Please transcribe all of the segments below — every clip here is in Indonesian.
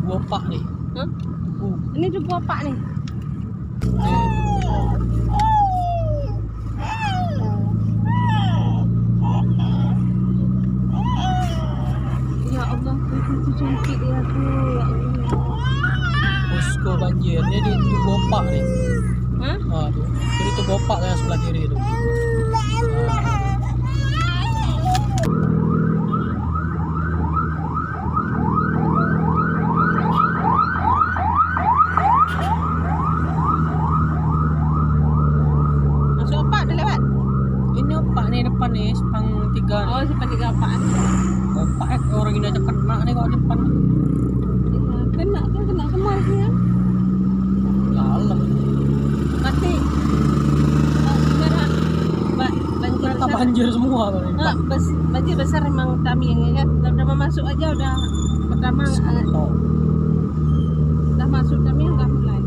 Tugu Opak nih. Hah? Ini Tugu Opak nih. Ya Allah, itu cantik ya aku. Ya Allah. Posko banjirnya di Tugu Opak nih. Hah? Tuh. Jadi Tugu Opak yang sebelah kiri itu. Masuk Opak dah lewat. Ini Opak nih depan nih, Sepang 3 nih. Oh, simpan 3 Opak. Opak orang ini aja kena nih kalau depan. Kena semua sih ya. Dalam. Mati. Merah. Banjir Kereta besar. banjir semua kalau ini. Banjir besar emang kami yang kan. Udah mau masuk aja udah pertama Oh. udah masuk kami udah mulai.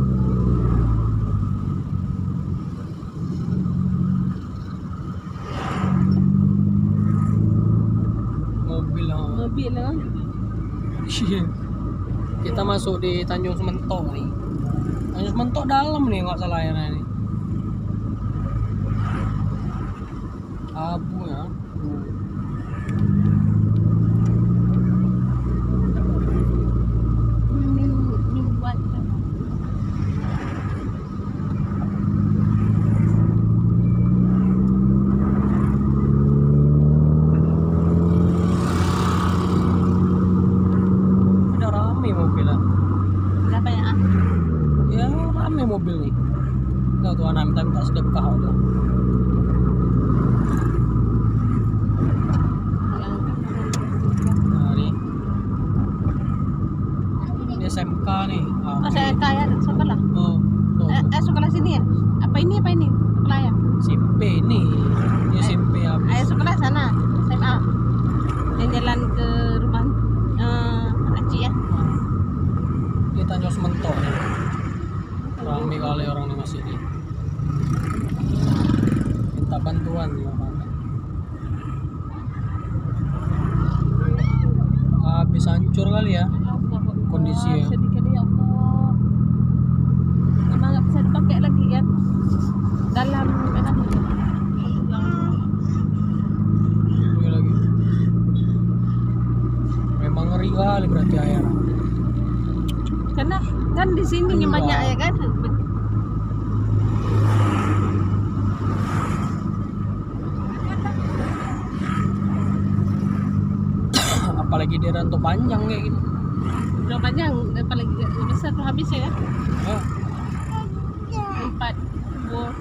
Mobil lah. Mobil lah. Iya. Kita masuk di Tanjung Sementok nih. Tanjung Sementok dalam nih nggak salah ya nih. Abu ya. Ini buat Udah rame mobil lah. berapa ya? Ya rame mobil nih. Nggak tuh anak minta sedekah udah. Nah nih. Ini SMK nih. Oh, saya kaya sekolah. Oh, tuh. Sekolah sini ya? Apa ini? Sekolah ya? SMP nih. Ini SMP habis. Sekolah sana, SMA. Yang jalan ke rumah Aci ya. Di Tanjung Sementok nih. Rame kali orang nih masih di. Minta bantuan nih orang. Habis hancur kali ya kondisi ya. Sedih kali ya Allah. Memang nggak bisa dipakai lagi kan? Dalam apa? Ini lagi. Memang ngeri kali berarti air. Karena kan di sini Iya. banyak ya kan. Apalagi dia rantai panjang kayak gitu. Udah panjang, apalagi besar tuh habis ya. Oh, 4 bor.